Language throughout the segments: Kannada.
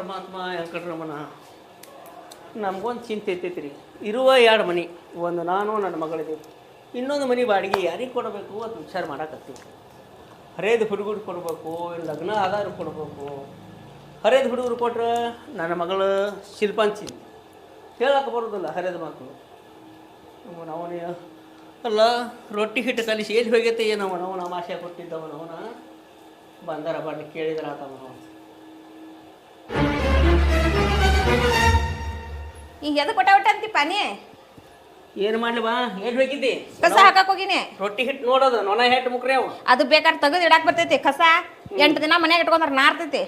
ಪರಮಾತ್ಮ ವೆಂಕಟರಮಣ ನಮಗೊಂದು ಚಿಂತೆ ಐತೈತಿ ರೀ. ಇರುವ 2 ಮನೆ, ಒಂದು ನಾನು ನನ್ನ ಮಗಳಿದ್ದೀವಿ, ಇನ್ನೊಂದು ಮನೆ ಬಾಡಿಗೆ ಯಾರಿಗೆ ಕೊಡಬೇಕು ಅಂತ ವಿಚಾರ ಮಾಡಕತ್ತೀವಿ. ಹರೇದು ಹುಡುಗರು ಕೊಡಬೇಕು, ಲಗ್ನ ಆಧಾರ ಕೊಡಬೇಕು. ಹರೇದು ಹುಡುಗರು ಕೊಟ್ರೆ ನನ್ನ ಮಗಳು ಶಿಲ್ಪಾಂಚಿ ಹೇಳಕ್ಕೆ ಬರೋದಿಲ್ಲ ಹರೇದ ಮಕ್ಕಳು. ಅವನೇ ಅಲ್ಲ ರೊಟ್ಟಿ ಹಿಟ್ಟು ಕಲಿಸಿ ಎಲ್ಲಿ ಹೋಗೈತೆ ಏನವ ನಾವು ಆಶೆ ಕೊಟ್ಟಿದ್ದವ ಅವನ ಬಂದಾರ ಬರಲಿ ಕೇಳಿದ್ರೆ ಆತವ. ಈಗ ಎದು ಕೊಟ್ಟ ಅಂತಿ ಪಾನಿ ಏನು ಮಾಡ್ಲಿ ಬಾ ಎಲ್ಲಿ ಹೋಗಿದ್ದಿ? ಕಸ ಹಾಕಕ್ ಹೋಗಿನಿ. ರೊಟ್ಟಿ ಹಿಟ್ಟು ನೋಡೋದು ನೊಣ ಹೆಟ್ಟು ಮುಕ್ರಿ ಅವು ಅದು ಬೇಕಾದ್ರೆ ತೆಗೆದು ಇಡಾಕ್ ಬರ್ತೈತಿ. ಕಸ 8 ದಿನ ಮನ್ಯಾಗ ಇಟ್ಕೊಂಡ್ರ ನಾರ್ತೈತಿ.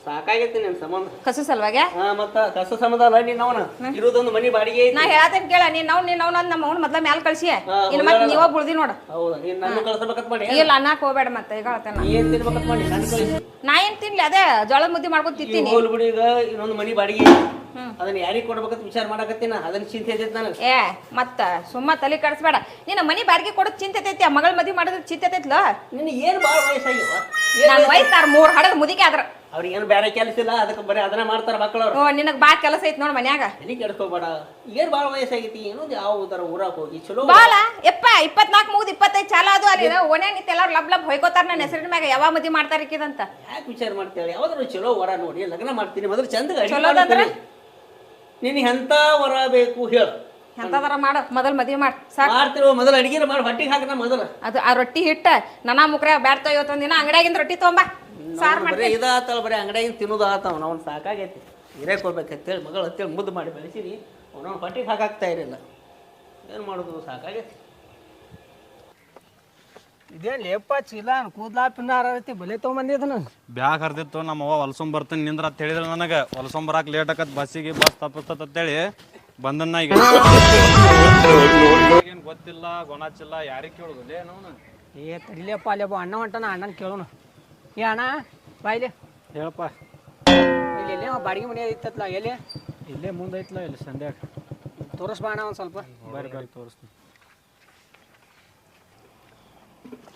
ಸಾಕಾಗೈತಿ ನಿನ್ ಸಂಬಂಧ. ಕಸ ಸಲುವಾಗಿ ಮತ್ತ ಕಸ ಸಂಬಂಧ ಅಲ್ಲ ನೀನ್ ಅವನ ಇರೋದೊಂದು ಮನಿ ಬಾಡಿಗೆ ಐತಿ. ನಾ ಹೇಳತ್ತೇನೆ ಕೇಳ, ನೀನ್ ನಮ್ಮ ಅವ್ನ ಮೊದ್ಲ ಮ್ಯಾಲ ಕಳ್ಸಿ. ಇನ್ನು ಮತ್ತೆ ನೀವ ಬುಳ್ದಿ ನೋಡ. ಹೌದಾ ನೀನ್ ನನ್ನ ಕಳ್ಸಬೇಕತ್ ಮಾಡಿ? ಇಲ್ಲ ಅನ್ನಕ್ ಹೋಗ್ಬೇಡ ಮತ್ತೆ ಈಗ ಹೇಳ್ತೇನೆ. ಏನ್ ತಿನ್ಬೇಕತ್ ಮಾಡಿ ನನ್ನ ಕಳಿಸಿ. ನಾ ಏನ್ ತಿನ್ಲಿ ಅದೇ ಜೋಳದ ಮುದ್ದಿ ಮಾಡ್ಕೊಂಡ್ ತಿಂತೀನಿ. ಹೋಲ್ ಬಿಡಿ, ಈಗ ಇನ್ನೊಂದು ಮನಿ ಬಾಡಿಗೆ ಅದನ್ನ ಯಾರಿಗೆ ಕೊಡ್ಬೇಕಂತ ವಿಚಾರ ಮಾಡಕತ್ತೀನ, ಅದನ್ನ ಚಿಂತೆ ಐತಿ ನನಗೆ. ಏ ಮತ್ತ ಸುಮ್ಮ ತಲೆ ಕಡಿಸ್ಬೇಡ. ನಿನ್ನ ಮನಿ ಬಾಡಿಗೆ ಕೊಡೋದ್ ಚಿಂತೆ ಐತಿ, ಮಗಳ ಮದ್ವಿ ಮಾಡೋದ್ ಚಿಂತೆ ಐತ್ಲ. ನಿನ್ ಏನ್ ಬಾಳ ವಯಸ್ಸಾಗಿವ? ನನ್ ವಯಸ್ಸಾರ 3 ಹಡದ್ ಮುದಿಗೆ ಆದ್ರ ಅವ್ರಿಗೆ ಏನು ಬೇರೆ ಕೆಲಸ ಇಲ್ಲ, ಅದಕ್ಕೆ ಬರೀ ಅದನ್ನ ಮಾಡ್ತಾರ ಮಕ್ಕಳವ್ರು. ನಿನಗ್ ಬಾ ಕೆಲಸ ಐತಿ ನೋಡ್ ಮನ್ಯಾಗ. ಎಲ್ಲಿ ಕೆಡ್ಸ್ಕೋಬೇಡ. ಏನ್ ಬಾಳ ವಯಸ್ಸಾಗೈತಿ ಏನೋ ಯಾವ ತರ ಊರಾಗ ಹೋಗಿ ಚಲೋ ಬಾಳ ಯಪ್ಪ 24 ಮುಗ್ದು 25 ಚಾಲ ಅದು ಅಲ್ಲಿ ಓಣ್ಯಾಗ ನಿಂತ ಎಲ್ಲಾರು ಲಬ್ ಹೊಯ್ಕೋತಾರ ನನ್ನ ಹೆಸರಿನ ಮ್ಯಾಗ. ಯಾವ ಮದ್ವಿ ಮಾಡ್ತಾರ ಇಕ್ಕಿದಂತ ಯಾಕೆ ವಿಚಾರ ಮಾಡ್ತೇವೆ? ಯಾವ್ದಾದ್ರು ಚಲೋ ವರ ನೋಡಿ ಲಗ್ನ ಮಾಡ್ತೀನಿ ಮೊದಲು ಚಂದ. ನಿನ್ ಎಂತ ವರ ಬೇಕು ಹೇಳು, ಎಂತದಾರ ಮಾಡ ಮೊದಲ್ ಮದ್ವಿ ಮಾಡ್ ಸಾಕು. ಮಾಡ್ತಿರೋ ಮೊದಲು ಅಡಿಗೆ ಮಾಡಿ ಹೊಟ್ಟಿಗೆ ಹಾಕನ ಮೊದಲು. ಅದು ಆ ರೊಟ್ಟಿ ಹಿಟ್ಟ ನನ್ನ ಮುಕ್ರೆ ಬ್ಯಾಡ್ತಾವ. ಇವತ್ತೊಂದ್ ದಿನ ಅಂಗಡಿಯಾಗಿಂದ ರೊಟ್ಟಿ ತೊಗೊಂಬ ಸಾರ್ ಬರೀ ಇದಾತಲ್ಲ, ಬರೀ ಅಂಗಡಿಯಾಗಿನ ತಿನ್ನೋದು ಆತಾವ. ಅವ್ನು ಸಾಕಾಗೈತಿ, ಹಿರೇ ಕೊಡ್ಬೇಕಂತೇಳಿ ಮಗಳು ಅಂತೇಳಿ ಮುದ್ದು ಮಾಡಿ ಬೆಳೆಸಿನಿ. ಅವನವ್ನು ಹೊಟ್ಟಿಗೆ ಹಾಕಾಗ್ತಾ ಇರಲಿಲ್ಲ. ಏನು ಮಾಡೋದು, ಸಾಕಾಗೈತಿ. ಇದೇನು ಲೇಪ ಚೀಲ ಕೂದ್ಲಾ ಪಿನ್ನಾರ ಬಲೆ ತೊಗೊಂಬಂದಿದ್ದನ ಬ್ಯಾಗ್ ಹರಿದಿತ್ತು. ನಮ್ಮ ಅವ್ವ ಹೊಲ್ಸೊಂಡ್ ಬರ್ತೀನಿ ನಿಂದ್ರ ಅಂತ ಹೇಳಿದ್ರೆ ನನಗೆ ಹೊಲ್ಸೊಂಬರಾಕ್ ಲೇಟ್ ಆಕತ್, ಬಸ್ಸಿಗೆ ಬಸ್ ತಪ್ಪಿಸ್ತತ್ ಅಂತೇಳಿ ಬಂದನ್ನ. ಈಗ ಏನು ಗೊತ್ತಿಲ್ಲ ಗೊಣಚಿಲ್ಲ, ಯಾರಿಗೆ ಕೇಳುದು ಏನವನು? ಏ ತಡಿಲೇಪ್ಪ ಅಲ್ಲೇ ಅಣ್ಣ ಹೊಂಟನ, ಅಣ್ಣನ ಕೇಳೋಣ. ಏ ಅಣ್ಣ ಬಾಯ್ಲಿ ಹೇಳಪ್ಪ. ಇಲ್ಲಿ ಎಲ್ಲೇ ಬಾಡಿಗೆ ಮನೆ ಇತ್ತತ್ಲ, ಎಲ್ಲಿ? ಇಲ್ಲೇ ಮುಂದೆ ಐತ್ಲ, ಇಲ್ಲಿ ಸಂಧ್ಯಾಗ. ತೋರಿಸ್ಬಾ ಅಣ್ಣ ಒಂದು ಸ್ವಲ್ಪ. ಬರ್ರಿ ಬರ್ರಿ ತೋರಿಸ್ತೀನಿ.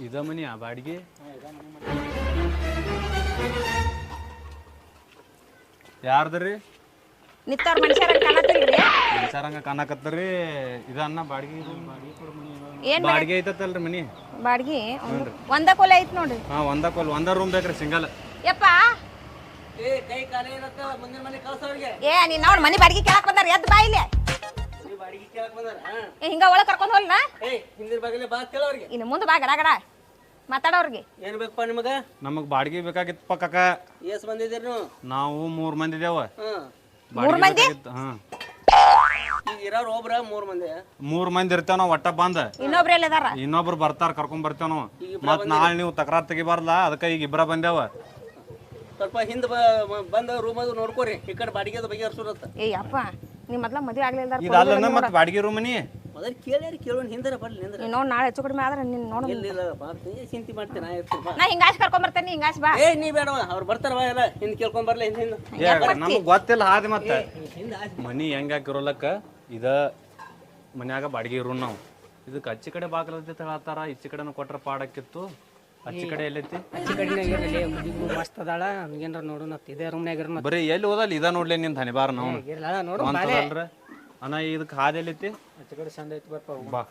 ಇದ ಮನಿ ಆ ಬಾಡಿಗೆ? ಯಾರ್ದ್ರಿ? ನಿತ್ತವ್ರ ಮನುಷ್ಯರ ಕಾಣತಿಲ್ರಿ, ಮನುಷ್ಯರಂಗ ಕಾಣಕತ್ತರಿ. ಇದನ್ನ ಬಾಡಿಗೆ ಬಾಡಿಗೆ ಐತಲ್ರಿ ಮನಿ ಬಾಡಿಗೆ ಒಂದ ಕೊಲೆ ಐತ್ ನೋಡ್ರಿ. ಒಂದ ಕೊಲ್ ಒಂದ ರೂಮ್ ಬೇಕ್ರಿ ಸಿಂಗಲ್. ಯಪ್ಪ ಕೈ ಕಾಲ ಏನತ್ತ ಮುಂದಿನ ಮನೆ ಕಳ್ಸವ್ರಿಗೆ. ಏ ನೀನ್ ಅವ್ರ ಮನಿ ಬಾಡಿಗೆ ಕೇಳಕ್ ಬಂದಾರ, ಎದ್ ಬಾ ಇಲ್ಲಿ. ಬಾಡಿಗೆ ಕೇಳಕ್ ಬಂದಾರ? ಹಿಂಗ ಒಳಗ್ ಕರ್ಕೊಂಡ್ ಹೋಗ್ಲ. ಹಿಂದಿನ ಬಾಗಿಲೇ ಬಾ ಕೇಳೋರಿಗೆ. ಇನ್ನು ಮುಂದೆ ಬಾ ಗಡ ಗಡ ಮಾತಾಡೋರ್ಗೆ. ಏನ್ ಬೇಕಪ್ಪ ನಿಮಗ? ನಮಗ್ ಬಾಡಿಗೆ ಬೇಕಾಗಿತ್ತಪ್ಪ ಕಾಕ. ಎಸ್ ಬಂದಿದ್ದೀರಿ ನೀವು? ನಾವು 3 ಮಂದಿ ಇದೇವ. 3 ಮಂದಿ? ಈಗ ಇರೋರು ಒಬ್ರ 3 ಮಂದಿ? 3 ಮಂದಿ ಇರ್ತೇವ ನಾವು ಒಟ್ಟ ಬಂದ. ಇನ್ನೊಬ್ರು ಎಲ್ಲಿದಾರ? ಇನ್ನೊಬ್ರು ಬರ್ತಾರ, ಕರ್ಕೊಂಡ್ ಬರ್ತೇವ ನಾವು. ಮತ್ ನಾಳೆ ನೀವು ತಕರಾರ್ ತೆಗಿಬಾರ್ದ, ಅದಕ್ಕ ಈಗ ಇಬ್ರ ಬಂದೇವ. ಸ್ವಲ್ಪ ಹಿಂದ ಬಂದ ರೂಮ್ ಅದು ನೋಡ್ಕೋರಿ, ಈ ಕಡೆ ಬಾಡಿಗೆ ಬಗ್ಗೆ ಹರ್ಸುರತ್ತ. ಏ ಅಪ್ಪ ನೀ ಮೊದ್ಲ ಮದ್ವೆ ಆಗ್ಲಿಲ್ಲ. ಇದಲ್ಲ ಮತ್ ಬಾಡಿಗೆ ರೂಮ್ ಮನಿ ಮೊದಲು ಕೇಳ್ಯಾರ ಕೇಳೋಣ, ಹಿಂದರ ಬರ್ಲಿ ನಿಂದ್ರ. ನೀನ್ ನೋಡ್ ನಾಳೆ ಹೆಚ್ಚು ಕಡಿಮೆ ಆದ್ರೆ ನೀನ್ ನೋಡ. ಇಲ್ಲ ಚಿಂತೆ ಮಾಡ್ತೀನಿ, ನಾ ಇರ್ತೀನಿ ಬಾ. ನಾ ಹಿಂಗಾಶ್ ಕರ್ಕೊಂಡ್ ಬರ್ತೇನೆ, ಹಿಂಗಾಶ್ ಬಾ. ನೀ ಬೇಡವ, ಅವ್ರು ಬರ್ತಾರ ಬಾ, ಎಲ್ಲ ಹಿಂದ್ ಕೇಳ್ಕೊಂಡ್ ಬರ್ಲಿ. ಹಿಂದ ನಮಗ್ ಗೊತ್ತಿಲ್ಲ ಹಾದಿ. ಮತ್ತೆ ಮನಿ ಹೆಂಗ್ ಹಾಕಿರೋಲಕ್ಕ ಇದ ಮನ್ಯಾಗ ಬಾಡಿಗೆ ಇರೋ ನಾವು. ಇದಕ್ಕೆ ಅಚ್ಚಿ ಕಡೆ ಬಾಗಿಲೈತಿ ಹೇಳ್ತಾರ, ಇಚ್ಚಿ ಕಡೆನೂ ಕೊಟ್ರ ಪಾಡಕ್ಕಿತ್ತು. ಅಚ್ಚಿ ಕಡೆ ಎಲ್ಲೈತಿ? ಅಚ್ಚಿ ಕಡೆನಾಗ ಇರಲಿ, ಮುದಿಗೂ ಮಸ್ತ್ ಅದಾಳ. ನಮ್ಗೇನ್ರ ನೋಡೋಣ ಇದೇ ರೂಮ್ನಾಗ ಇರೋಣ. ಬರೀ ಎಲ್ಲಿ ಹೋದಲ್ಲ ಇದ ನೋಡ್ಲಿ ನಿನ್ ಹನಿಬಾರ ನಾವು ನೋಡು ಅಂತದಲ್ರ. ಅಣ್ಣ ಇದಕ್ಕೆ ಹಾದಿ ಎಲ್ಲೈತಿ? ಅಚ್ಚಿ ಕಡೆ ಚಂದ ಐತಿ, ಬರ್ಪ ಬಾ.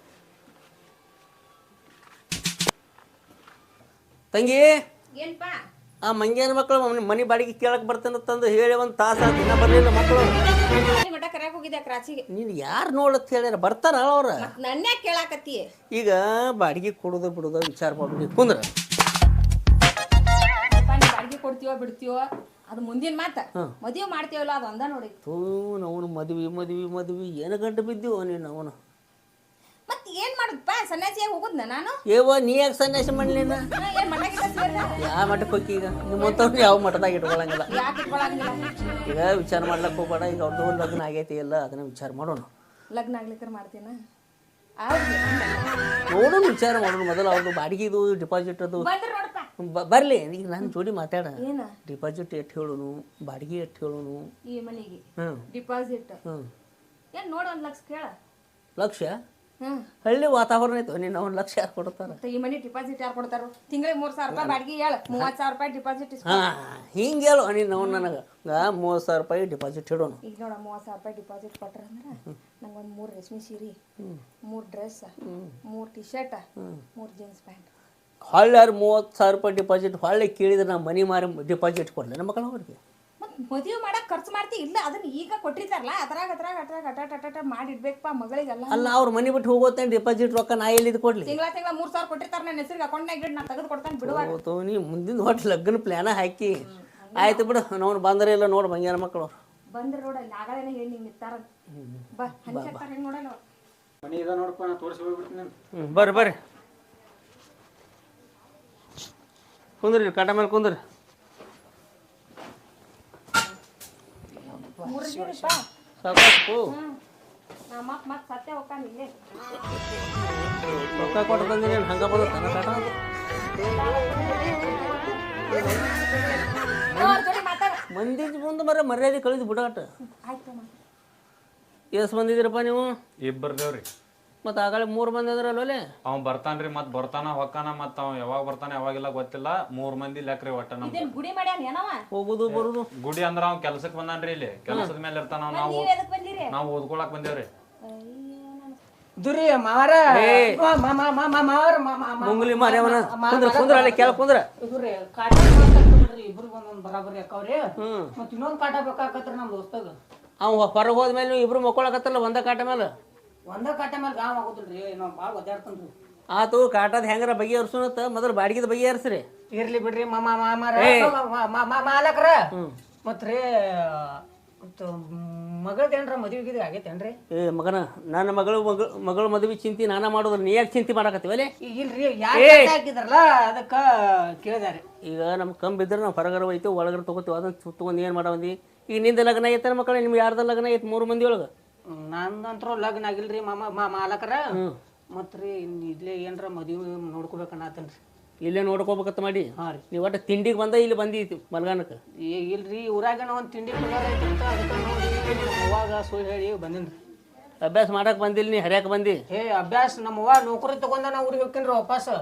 ತಂಗಿ, ಏನ್ಪ ಆ ಮಂಗ್ಯಾನ ಮಕ್ಕಳು ಮನಿ ಬಾಡಿಗೆ ಕೇಳಕ್ ಬರ್ತೇನಂತಂದು ಹೇಳಿ ಒಂದು ತಾಸ ದಿನ ಬರ್ಲಿಲ್ಲ ಮಕ್ಕಳು. ಮಠ ಕರ್ಯಾಕ್ ಹೋಗಿದ್ದೆ ಕ್ರಾಚಿಗೆ. ನೀನು ಯಾರು ನೋಡತ್ ಹೇಳ್ಯಾರ, ಬರ್ತಾರ ಅವ್ರ. ನನ್ನೇ ಕೇಳಾಕತ್ತಿ. ಈಗ ಬಾಡಿಗೆ ಕೊಡೋದು ಬಿಡೋದು ವಿಚಾರ ಮಾಡ್ಬಿಡಿ ಕುಂದ್ರ. ಬಾಡಿಗೆ ಕೊಡ್ತೀವೋ ಬಿಡ್ತೀವೋ ಅದು ಮುಂದಿನ ಮಾತ. ಮದುವೆ ಮಾಡ್ತೀವಲ್ಲ ಅದು ಒಂದ ನೋಡಿ. ನಾವು ಮದ್ವಿ ಏನು ಗಂಟು ಬಿದ್ದೀವೋ ನೀನು ಅವನು. ಮತ್ ಏನ್ ಮಾಡುದಪ್ಪ, ಸನ್ಯಾಸಿಯಾಗಿ ಹೋಗುದ್ನ ನಾನು? ಏವ ನೀ ಯಾಕೆ ಸನ್ಯಾಸಿ ಮಾಡ್ಲಿಲ್ಲ? ಏನ್ ಮಠ ಯಾವ ಮಠಕ್ಕೆ ಹೋಗಿ? ಈಗ ನಿಮ್ಮಂತವ್ರು ಯಾವ ಮಠದಾಗ ಇಟ್ಕೊಳಂಗಿಲ್ಲ. ಯಾಕೆ ಇಟ್ಕೊಳಂಗಿಲ್ಲ? ಈಗ ವಿಚಾರ ಮಾಡ್ಲಕ್ ಹೋಗ್ಬೇಡ. ಈಗ ಅವ್ರದ್ದು ಲಗ್ನ ಆಗೈತಿ ಎಲ್ಲ, ಅದನ್ನ ವಿಚಾರ ಮಾಡೋಣ. ಲಗ್ನ ಆಗ್ಲಿಕ್ಕೆ ಮಾಡ್ತೀನ ನೋಡೋಣ, ವಿಚಾರ ಮಾಡೋಣ. ಮೊದಲು ಅವ್ರದ್ದು ಬಾಡಿಗೆದು ಡಿಪಾಸಿಟ್ ಅದು ಬರ್ಲಿ. ಈಗ ನಾನು ಜೋಡಿ ಮಾತಾಡ. ಡಿಪಾಸಿಟ್ ಎಷ್ಟು ಹೇಳೋನು, ಬಾಡಿಗೆ ಎಷ್ಟು ಹೇಳೋನು ಈ ಮನೆಗೆ ಡಿಪಾಸಿಟ್? ಏನ್ ನೋಡ 1 ಲಕ್ಷ ಕೇಳ. ಲಕ್ಷ? ಹಳ್ಳಿ ವಾತಾವರಣ ಐತೆ ನೀನು 1 ಲಕ್ಷ ಯಾರು ಕೊಡ್ತಾರ? ಮತ್ತೆ ಈ ಮನಿ ಡಿಪಾಸಿಟ್ ಯಾರು ಕೊಡ್ತಾರೋ? ತಿಂಗಳಿಗೆ 3,000 ರೂಪಾಯಿ ಬಾಡಿಗೆ ಹೇಳ, 30,000 ರೂಪಾಯಿ ಡಿಪಾಸಿಟ್ ಇಸ್ಕೊ. ಹಿಂಗೆ ಹೇಳು ನೀನು ಅವ್ನು ನನಗೆ 30,000 ರೂಪಾಯಿ ಡಿಪಾಸಿಟ್ ಇಡೋಣ. ಈಗ ನೋಡ 30,000 ರೂಪಾಯಿ ಡಿಪಾಸಿಟ್ ಕೊಟ್ರ ಅಂದ್ರೆ ನಂಗೆ ಒಂದು 3 ರೇಷ್ಮೆ ಸೀರೆ, 3 dress, 3 T shirt, 3 jeans pant. ಹೊಳ್ಳಿ ಯಾರು 30,000 ರೂಪಾಯಿ ಡಿಪಾಸಿಟ್ ಹೊಳ್ಳಿ ಕೇಳಿದ್ರೆ ನಾ ಮನಿ ಮಾರಿ ಡಿಪಾಸಿಟ್ ಕೊಡಲಿ ನಮ್ಮ ಮಕ್ಕಳು ಅವ್ರಿಗೆ. ಮತ್ತೆ ಮದುವೆ ಮಾಡಕ್ ಖರ್ಚು ಮಾಡ್ತಿ ಇಲ್ಲ, ಅದನ್ನ ಈಗ ಕೊಟ್ಟಿರ್ತಾರಲ್ಲ ಅದ್ರಾಗ ಅಟ ಮಾಡಿಡ್ಬೇಕಪ್ಪ ಮಗಳಿಗೆಲ್ಲ. ಅಲ್ಲ ಅವ್ರ ಮನೆ ಬಿಟ್ಟು ಹೋಗೋತ್ತೆ ಡಿಪಾಸಿಟ್ ರೊಕ್ಕ ನಾ ಎಲ್ಲಿದ್ದು ಕೊಡ್ಲಿ? ತಿಂಗಳ 3,000 ಕೊಟ್ಟಿರ್ತಾರ ನನ್ನ ಹೆಸರಿಗೆ ಅಕೌಂಟ್ನಾಗ ಇಡ್, ನಾ ತೆಗೆದು ಕೊಡ್ತಾನೆ ಬಿಡುವಾಗ. ನೀ ಮುಂದಿನ ಒಟ್ಟು ಲಗ್ನ ಪ್ಲ್ಯಾನ ಹಾಕಿ ಆಯ್ತು ಬಿಡು. ನಾವು ಬಂದ್ರೆ ಇಲ್ಲ ನೋಡು ಬಂಗ್ಯಾರ ಮಕ್ಕಳು ಬಂದ್ರೆ ನೋಡಲ್ಲ ಆಗಳೇನೆ ಹೇಳಿ ನಿಂಗೆ ನಿಂತಾರ ಬಾ ಹಂಚಾಕ್ತಾರ ಹೆಂಗೆ ನೋಡಲ್ಲ. ಮನಿ ಈಗ ನೋಡಪ್ಪ ನಾ ತೋರಿಸಿ ಹೋಗ್ಬಿಡ್ತೀನಿ. ಬರ್ರಿ ಬರ್ರಿ ಕುಂದ್ರಿ ಕಾಟ ಮೇಲೆ ಕುಂದ್ರಿ. ಸಾಕು ಮತ್ತೆ ಸತ್ಯ ಹೋಗ್ತಾನೆ ಇಲ್ಲೇ ರೊಕ್ಕ ಕೊಟ್ಟು ಬಂದಿನಿ ಹಂಗ ಬಂದ ಕಾಟ ಮಂದಿ ಮುಂದೆ ಮರ ಮರ್ಯಾದೆ ಕಳಿದು ಬಿಡಾಟ. ಎಷ್ಟು ಬಂದಿದ್ದೀರಪ್ಪ ನೀವು? 2 ಬರ್ದೇವ್ರಿ. ಮತ್ತು ಆಗಳ 3 ಮಂದಿ ಅಂದ್ರಲ್ಲೇ. ಅವ್ ಬರ್ತಾನ್ರಿ, ಮತ್ ಬರ್ತಾನ ಹೊಕ್ಕಾನ, ಮತ್ ಅವ್ ಯಾವಾಗ ಬರ್ತಾನ ಯಾವಾಗಿಲ್ಲ ಗೊತ್ತಿಲ್ಲ. 3 ಮಂದಿ ಲೆಕ್ರಿ ಒಟ್ಟ ನಮ್ ಗುಡಿ ಮಾಡ್ಯಾನ ಏನವ ಹೋಗುದು ಬರುದು. ಗುಡಿ ಅಂದ್ರ ಅವ್ ಕೆಲ್ಸಕ್ ಬಂದಾನ್ರಿ, ಇಲ್ಲಿ ಕೆಲ್ಸದ ಮೇಲೆ ಇರ್ತಾನ. ನಾವು ಓದ್ಕೊಳಕ್ ಬಂದೇವ್ರಿ. ದುರಿ ಮಾವಾರ ಮುಂಗ್ಲಿ ಮಾರ್ಯವನ ಕುಂದ್ರ ಕುಂದ್ರ ಅಲ್ಲಿ ಕೆಳ ಕುಂದ್ರ. ಇದ್ರಿ ಕಾಟ ಬಿಡ್ರಿ, ಇಬ್ರು ಒಂದೊಂದು ಬರಾಬರಿ ಅಕ್ಕವ್ರಿ. ಮತ್ ಇನ್ನೊಂದ್ ಕಾಟ ಬೇಕಾಕತ್ರಿ ನಮ್ ದೋಸ್ತಾಗ. ಅವ್ ಹೊರಗೆ ಹೋದ್ಮೇಲೆ ನೀವು ಇಬ್ರು ಮಕ್ಕೊಳಕತ್ತಲ್ಲ ಒಂದ ಕಾಟ ಮೇಲೆ. ಒಂದ ಕಾಟ ಮೇಲೆ ಗಾವ್ ಆಗುದಿಲ್ರಿ, ನಾವ್ ಬಾಳ್ ಒದ್ದಾಡ್ತನ್ರಿ. ಆತು ಕಾಟದ ಹೆಂಗಾರ ಬಗೆಹರ್ಸೋನತ್ತ ಮೊದಲು ಬಾಡಿಗೆದ ಬಗೆಹರಿಸ್ರಿ. ಇರ್ಲಿ ಬಿಡ್ರಿ ಮಾಲಕ್ರ. ಮತ್ರಿ ಮಗಳದೇನ್ರ ಮದ್ವಿಗಿದ್ ಆಗೈತೇನ್ರಿ? ಮಗನ ನನ್ನ ಮಗಳ ಮದುವೆ ಚಿಂತೆ ನಾನ ಮಾಡೋದ್ರ ನೀ ಯಾಕೆ ಚಿಂತೆ ಮಾಡಕತ್ತೀವಲ್ಲೇ? ಇಲ್ರಿ ಯಾಕೆ ಹಾಕಿದ್ರಲ್ಲ ಅದಕ್ಕ ಕೇಳಿದಾರೆ. ಈಗ ನಮ್ ಕಂಬ್ ಬಿದ್ರೆ ನಾವು ಹೊರಗರ ಹೋಯ್ತು ಒಳಗರ ತಗೋತೀವಿ, ಅದನ್ನ ತಗೊಂಡು ಏನು ಮಾಡವಂದಿ? ಈಗ ನಿಂದ ಲಗ್ನ ಐತೆ ಮಕ್ಕಳ, ನಿಮ್ಗೆ ಯಾರ್ದ ಲಗ್ನ ಐತೆ? 3 ಮಂದಿ ಒಳಗೆ ನಂದಂತ್ರು ಲಗ್ನ ಆಗಿಲ್ರಿ ಮಾಲಕರ. ಮತ್ರಿ ಇಲ್ಲೇ ಏನ್ರ ಮದ್ವಿ ನೋಡ್ಕೋಬೇಕನ್ನತನ್ರಿ. ಇಲ್ಲೇ ನೋಡ್ಕೋಬೇಕತ್ತ ಮಾಡಿ. ಹಾಂ ರೀ. ನೀವು ಒಟ್ಟು ತಿಂಡಿಗೆ ಬಂದ ಇಲ್ಲಿ ಬಂದಿತ್ತು ಮಲ್ಗಾನಕ್ಕೆ? ಇಲ್ರಿ ಊರಾಗನ ಒಂದು ತಿಂಡಿ ಐತಂತ ಅದಕ್ಕೆ ನೋಡಿ ಅವ್ವಾಗ ಸುಳ್ಳು ಹೇಳಿ ಬಂದಿನ್ರಿ. ಅಭ್ಯಾಸ ಮಾಡಕ್ ಬಂದಿಲ್ಲ, ನೀ ಹರ್ಯಾಕ ಬಂದಿ? ಅಭ್ಯಾಸ ನಮ್ಮ ಅವ್ವ ನೌಕರಿ ತಗೊಂಡ ನಾ ಊರಿಗೆ ಹೋಗ್ತೇನ್ರಿ ವಾಪಸ್.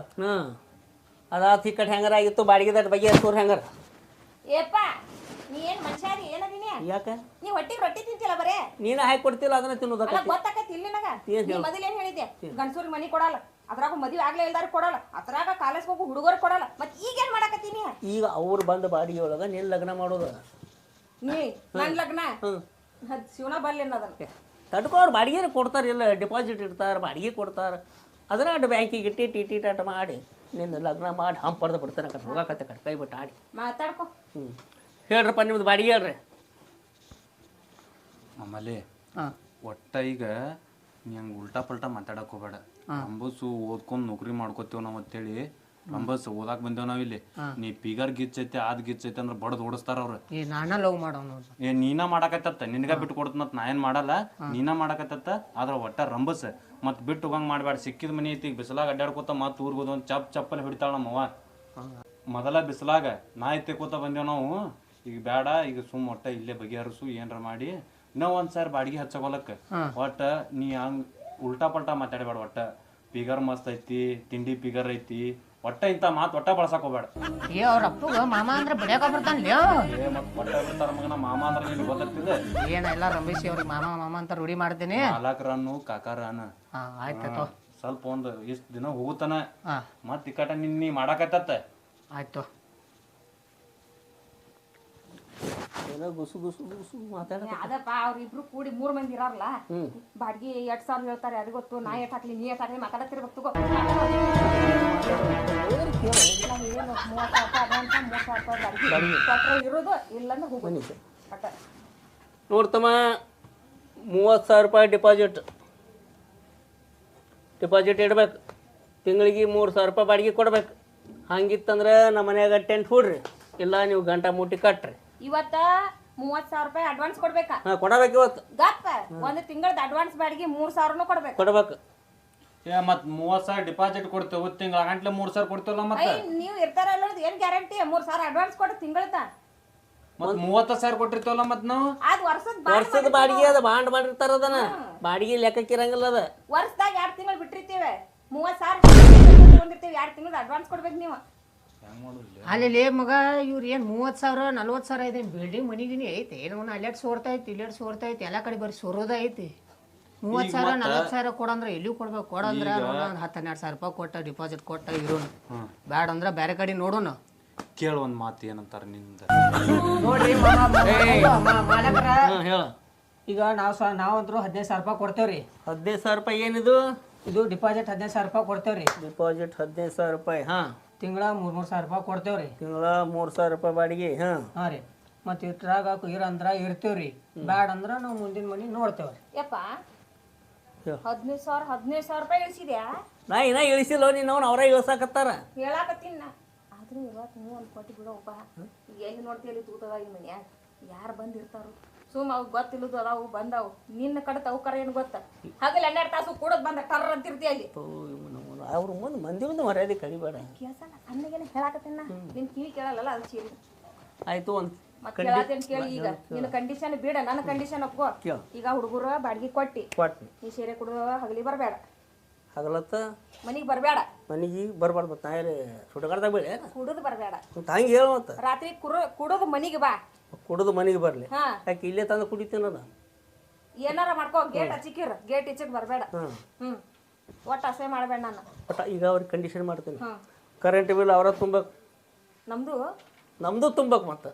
ಅದಾತ ಈ ಕಡೆ ಹೆಂಗಾರ ಆಗಿತ್ತು ಬಾಡಿಗೆದ ಬಗೆಹರಿಸೋರು ಹೆಂಗಾರ? ಏಪ್ಪ ನೀ ಏನ್ ಮನುಷ್ಯ ಏನದೀನಿ? ಯಾಕೆ ನೀ ಹೊಟ್ಟಿಗೆ ರೊಟ್ಟಿ ತಿಂತಿಲ್ಲ ಬರೇ? ನೀನ ಹಾಕಿ ಕೊಡ್ತಿಲ್ಲ ಅದನ್ನ ತಿನ್ನೋದಕ್ಕ. ಗೊತ್ತಾಕತಿ ಇಲ್ಲಿ ನನಗ. ನೀ ಮೊದಲು ಏನ್ ಹೇಳಿದ್ದೆ? ಗಂಡಸೂರಿಗೆ ಮನಿ ಕೊಡಲ್ಲ, ಅದ್ರಾಗ ಮದುವೆ ಆಗ್ಲೇ ಇಲ್ದಾರ ಕೊಡಲ್ಲ, ಅದ್ರಾಗ ಕಾಲೇಜ್ ಹೋಗು ಹುಡುಗರು ಕೊಡಲ್ಲ. ಮತ್ ಈಗ ಏನ್ ಮಾಡಕತ್ತೀನಿ? ಈಗ ಅವ್ರು ಬಂದ ಬಾಡಿಗೆ ಒಳಗ ನೀನ್ ಲಗ್ನ ಮಾಡೋದು. ನೀ ನನ್ ಲಗ್ನ ಶಿವನ ಬರ್ಲಿ ಅನ್ನೋದನ್ನ ತಡ್ಕೋ. ಅವ್ರು ಬಾಡಿಗೆ ಕೊಡ್ತಾರೆ, ಇಲ್ಲ ಡಿಪಾಸಿಟ್ ಇಡ್ತಾರೆ, ಬಾಡಿಗೆ ಕೊಡ್ತಾರೆ. ಅದನ್ನ ಅಡ್ಡ ಬ್ಯಾಂಕಿಗೆ ಇಟ್ಟು ಟಿ ಟಾಟ ಮಾಡಿ ನಿನ್ನ ಲಗ್ನ ಮಾಡಿ ಹಂಪ್ ಪಡೆದು ಬಿಡ್ತಾನೆ. ಹೋಗಾಕತ್ತೆ ಕಡೆ ಕೈ ಬಿಟ್ಟು ಆಡಿ ಮಾತಾಡ್ಕೊ. ಹೇಳ್ರಪ್ಪ ನಿಮ್ದು ಬಾಡಿಗೆ ಹೇಳ್ರಿ. ಆಮೇಲೆ ಒಟ್ಟ ಈಗ ನೀ ಹಂಗೆ ಉಲ್ಟಾ ಪಲ್ಟಾ ಮಾತಾಡಕ್ ಹೋಗ್ಬೇಡ. ರಂಬಸ್ಸು ಓದ್ಕೊಂಡ್ ನೌಕರಿ ಮಾಡ್ಕೋತೇವ್ ನಾವ್ ಅಂತೇಳಿ ರಂಬಸ್ ಓದಾಕ್ ಬಂದೇವ್ ನಾವ್ ಇಲ್ಲಿ. ನೀ ಪಿಗರ್ ಗಿಚ್ಚೈತಿ ಅದ್ ಗಿಚ್ಚೈತಿ ಅಂದ್ರ ಬಡದ್ ಓಡಿಸ್ತಾರ ಅವ್ರ. ನಾನ ಲವ್ ಮಾಡೋನು. ನೀನ ಮಾಡಕತ್ತ ನಿನ್ಗ ಬಿಟ್ಟು ಕೊಡ್ತನತ್ ನಾ ಏನ್ ಮಾಡಲ್ಲ, ನೀನ ಮಾಡಕತ್ತ. ಆದ್ರ ಒಟ್ಟ ರಂಬಸ್ ಮತ್ ಬಿಟ್ಟು ಹೋಗಂಗ್ ಮಾಡ್ಬೇಡ. ಸಿಕ್ಕಿದ ಮನಿ ಐತಿ, ಈಗ ಬಿಸಲಾಗ ಅಡ್ಡಾಡ್ಕೋತ ಮತ್ ಊರ್ಗ್ ಹೋದ ಚಪ್ಪಲ್ ಹಿಡಿತಾಳ ನಮ್ಮವ್ವ. ಮೊದಲ ಬಿಸಲಾಗ ನಾ ಎತ್ತಿಕೋತ ಬಂದೇವ್ ನಾವು. ಈಗ ಬೇಡ, ಈಗ ಸುಮ್ ಒಟ್ಟ ಇಲ್ಲೇ ಬಗೆಹರಿಸು ಏನ್ರ ಮಾಡಿ. ಇನ್ನೂ ಒಂದ್ಸಾರಿ ಬಾಡಿಗೆ ಹಚ್ಚಕೊಲಕ್ಕ. ಒಟ್ಟ ನೀ ಹಂಗ್ ಉಲ್ಟಾ ಪಲ್ಟಾ ಮಾತಾಡಬೇಡ. ಒಟ್ಟ ಪಿಗರ್ ಮಸ್ತ್ ಐತಿ, ತಿಂಡಿ ಪಿಗರ್ ಐತಿ, ಒಟ್ಟ ಇಂತ ಮಾತ್ ಒಟ್ಟ ಬಳಸಕ್ ಹೋಗ್ಬೇಡ. ಅವ್ರ ಅಪ್ಪಗ ಮಾಮ ಅಂದ್ರೆ ಬಡಿಯಾಕ ಬರ್ತಾನ. ಮತ್ ಒಟ್ಟ ಬಿಡ್ತಾರ ಮಗನ ಮಾಮ ಅಂದ್ರೆ ನಿನ್ ಗೊತ್ತಾಗ್ತಿದೆ ಏನ ಎಲ್ಲ ರಂಬೇಶಿ ಅವ್ರಿಗೆ ಮಾಮ ಮಾಮ ಅಂತ ರೂಢಿ ಮಾಡ್ತೀನಿ. ಮಾಲಕರನ್ನು ಕಾಕಾರನ್ನ ಆಯ್ತು ಸ್ವಲ್ಪ ಒಂದ್ ಇಷ್ಟ ದಿನ ಹೋಗುತ್ತಾನ. ಮತ್ ಈ ಕಟ ನೀ ಮಾಡಾಕತ್ತ. ಆಯ್ತು ಏನೋ ಗುಸು ಗುಸು ಗುಸು ಮಾತಾಡ. ಅದಪ್ಪ ಅವ್ರಿಬ್ರು ಕೂಡಿ 3 ಮಂದಿ ಇರಲ್ಲ, ಬಾಡ್ಗಿ 2,000 ಹೇಳ್ತಾರೆ. ಅದು ಗೊತ್ತು. ನಾ ಎಟ್ ಹಾಕ್ಲಿ ನೀ ಎಟ್ ಹಾಕ್ಲಿ ಮಾತಾಡತ್ತಿರ್ಬೇಕು. 30,000 ರೂಪಾಯಿ ಇರೋದು ಇಲ್ಲಂದ್ರೆ ಹೋಗಿ ನೋಡ್ತಮ್ಮ. 30,000 ರೂಪಾಯಿ ಡಿಪಾಸಿಟ್ ಇಡ್ಬೇಕು. ತಿಂಗಳಿಗೆ 3,000 ರೂಪಾಯಿ ಬಾಡಿಗೆ ಕೊಡ್ಬೇಕು. ಹಂಗಿತ್ತಂದ್ರೆ ನಮ್ಮ ಮನ್ಯಾಗ ಟೆಂಟ್ ಹುಡ್ರಿ, ಇಲ್ಲ ನೀವು ಗಂಟಾ ಮೂಟಿ ಕಟ್ರಿ. ಇವತ್ತ 30,000 ರೂಪಾಯಿ ಅಡ್ವಾನ್ಸ್ ಕೊಡ್ಬೇಕಾ? ಕೊಡಬೇಕು. ಇವತ್ತು ಗಪ್ಪ ಒಂದು ತಿಂಗಳದ ಅಡ್ವಾನ್ಸ್ ಬಾಡಿಗೆ 3,000 ಕೊಡ್ಬೇಕು. ಮತ್ 30,000 ಡಿಪಾಸಿಟ್ ಕೊಡ್ತೇವೆ, ತಿಂಗಳ ಗಂಟ್ಲೆ 3,000 ಕೊಡ್ತೇವಲ್ಲ. ಮತ್ತೆ ನೀವು ಇರ್ತಾರಲ್ಲ, ಏನ್ ಗ್ಯಾರಂಟಿ? 3,000 ಅಡ್ವಾನ್ಸ್ ಕೊಟ್ಟು ತಿಂಗಳದ ಮತ್ 30,000 ಕೊಟ್ಟಿರ್ತೇವಲ್ಲ ಮತ್ ನಾವು ಅದ್ ವರ್ಷದ ಬಾಡಿಗೆ ಅದ ಬಾಂಡ್ ಮಾಡಿರ್ತಾರ ಅದನ್ನ ಬಾಡಿಗೆ ಲೆಕ್ಕಕ್ಕಿರಂಗಿಲ್ಲ ಅದ ವರ್ಷದಾಗ 2 ತಿಂಗಳು ಬಿಟ್ಟಿರ್ತೀವಿ 30,000 ತಗೊಂಡಿರ್ತೀವಿ 2 ತಿಂಗಳು ಅಡ್ವಾನ್ಸ್ ಕೊಡ್ಬೇಕು ನೀವು ಅಲ್ಲಿ ಮಗ ಇವ್ರು ಏನು 30,000 40,000 ಇದೆ ಬಿಲ್ಡಿಂಗ್ ಮನಿಗಿನಿ ಐತಿ ಏನು ಅಲ್ಲೆಟ್ ಸೋರ್ತಾ ಐತಿ ಇಲ್ಲೆಟ್ ಸೋರ್ತಾ ಐತಿ ಎಲ್ಲ ಕಡೆ ಬರೀ ಸೋರೋದ ಐತಿ 30,000 40,000 ಕೊಡಂದ್ರೆ ಎಲ್ಲಿ ಕೊಡ್ಬೇಕು ಕೊಡಂದ್ರೆ ಒಂದು 10-12 ರೂಪಾಯಿ ಕೊಟ್ಟ ಡಿಪಾಸಿಟ್ ಕೊಟ್ಟ ಇರೋಣ ಬ್ಯಾಡ ಅಂದ್ರೆ ಬೇರೆ ಕಡೆ ನೋಡೋಣ ಕೇಳ ಒಂದ್ ಮಾತು ಏನಂತಾರ ನಿಂದ ನೋಡ್ರಿ ಮಾಲಕರ ಹೇಳ ಈಗ ನಾವಂದ್ರು 15,000 ರೂಪಾಯಿ ಕೊಡ್ತೇವ್ರಿ 15,000 ರೂಪಾಯಿ ಏನಿದು ಇದು ಡಿಪಾಸಿಟ್ 15,000 ರೂಪಾಯಿ ಕೊಡ್ತೇವ್ರಿ ಡಿಪಾಸಿಟ್ 15,000 ರೂಪಾಯಿ ತಿಂಗಳ 3,000 ರೂಪಾಯಿ ಕೊಡ್ತೇವ್ರಿ ತಿಂಗಳ 3,000 ರೂಪಾಯಿ ಬಾಡಿಗೆ ಹಾಂ ರೀ ಮತ್ತೆ ಇಟ್ರಾಗ ಇರಂದ್ರ ಇರ್ತೀವ್ರಿ ಬ್ಯಾಡ ಅಂದ್ರ ನಾವು ಮುಂದಿನ ಮನಿ ನೋಡ್ತೇವ್ರಿ ಯಪ್ಪ 15,000 ರೂಪಾಯಿ ಇಳಿಸಿದ್ಯಾ ನಾ ಇನ್ನ ಇಳಿಸಿಲ್ಲ ನೀನು ಅವ್ರ ಇಳ್ಸಾಕತ್ತಾರ ಹೇಳಾಕತ್ತೀನಿ ನಾ ಆದ್ರೂ ಇವತ್ತು ನೀವು ಒಂದು ಕೊಟ್ಟು ಬಿಡೋಪ್ಪ ಈಗ ಎಲ್ಲಿ ನೋಡ್ತೀಯಲ್ಲಿ ತೂತದ ಈ ಮನ್ಯಾಗ ಯಾರು ಬಂದಿರ್ತಾರು ಸುಮ್ಮ ಅವು ಗೊತ್ತಿಲ್ಲದು ಅದಾವು ಬಂದಾವು ನಿನ್ನ ಕಡೆ ಅವು ಕರ ಏನು ಗೊತ್ತ ಹಗಲ್ 12 ತಾಸು ಕೂಡದ್ ಬಂದ ಕರ್ರ ಅಂತಿರ್ತಿ ಅಲ್ಲಿ ಅವ್ರ ಮುಂದೆ ಮಂದಿ ಮರ್ಯಾದೆ ಕಡಿಬೇಡ ಕೇಳ್ಸಲ್ಲ ಸಣ್ಣಗೇನೆ ಹೇಳಾಕತ್ತೀನಿ ನಾ ನಿನ್ ಕಿವಿ ಕೇಳಲ್ಲ ಅದು ಚೀರಿ ಆಯ್ತು ಮತ್ತೆ ಹೇಳತ್ತೇನೆ ಕೇಳಿ ಈಗ ನಿನ್ನ ಕಂಡೀಷನ್ ಬಿಡ ನನ್ನ ಕಂಡೀಷನ್ ಒಪ್ಕೋ ಈಗ ಹುಡುಗರು ಬಾಡಿಗೆ ಕೊಟ್ಟಿ ನೀ ಸೀರೆ ಕುಡಿದು ಹಗಲಿ ಬರಬೇಡ ಹಗಲತ್ತ ಮನಿಗೆ ಬರಬೇಡ ಮನಿಗೆ ಬರ್ಬಾರ್ದು ಮತ್ತೆ ನಾ ಸುಡಗಾಡ್ದಾಗ ಬೇಡ ಕುಡಿದು ಬರಬೇಡ ಹಂಗೆ ಹೇಳ ಮತ್ತೆ ರಾತ್ರಿ ಕುಡಿದು ಮನಿಗೆ ಬಾ ಕುಡಿದು ಮನೆಗೆ ಬರಲಿ ಹಾ ಯಾಕೆ ಇಲ್ಲೇ ತಂದು ಕುಡಿತೀನದ ಏನಾರ ಮಾಡ್ಕೋ ಗೇಟ್ ಹಚ್ಚಿಕ್ಕಿರ ಗೇಟ್ ಈಚೆಗೆ ಬರಬೇಡ ಒಟ್ಟು ಅಸಹ್ಯ ಮಾಡಬೇಡ ನಾನು ಒಟ್ಟ ಈಗ ಅವ್ರಿಗೆ ಕಂಡೀಷನ್ ಮಾಡ್ತೀನಿ ಕರೆಂಟ್ ಬಿಲ್ ಅವರ ತುಂಬಕ್ ನಮ್ದು ತುಂಬಕ್ ಮತ್ತೆ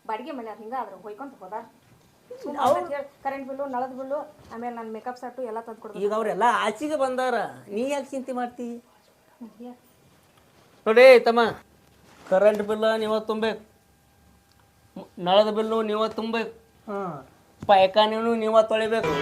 ಬಾಡಿಗೆ ಮನೆ ಹಿಂಗ ಅದ್ರ ಹೋಯ್ಕೊಂತ ಹೋದಾರ ಕರೆಂಟ್ ಬಿಲ್ಲು ನಳದ ಬಿಲ್ಲು ಆಮೇಲೆ ನನ್ನ ಮೇಕಪ್ ಸೆಟ್ಟು ಎಲ್ಲ ತಂದು ಕೊಡ್ಬೇಕು ಈಗ ಅವರೆಲ್ಲ ಆಚೆಗೆ ಬಂದಾರ ನೀ ಯಾಕೆ ಚಿಂತೆ ಮಾಡ್ತಿ ನೋಡಿ ತಮ್ಮ ಕರೆಂಟ್ ಬಿಲ್ ನೀವ ತುಂಬೇಕು ನಳದ ಬಿಲ್ಲು ನೀವ ತುಂಬಬೇಕು ಪಾಯ್ಕಾನಿನೂ ನೀವ ತೊಳಿಬೇಕು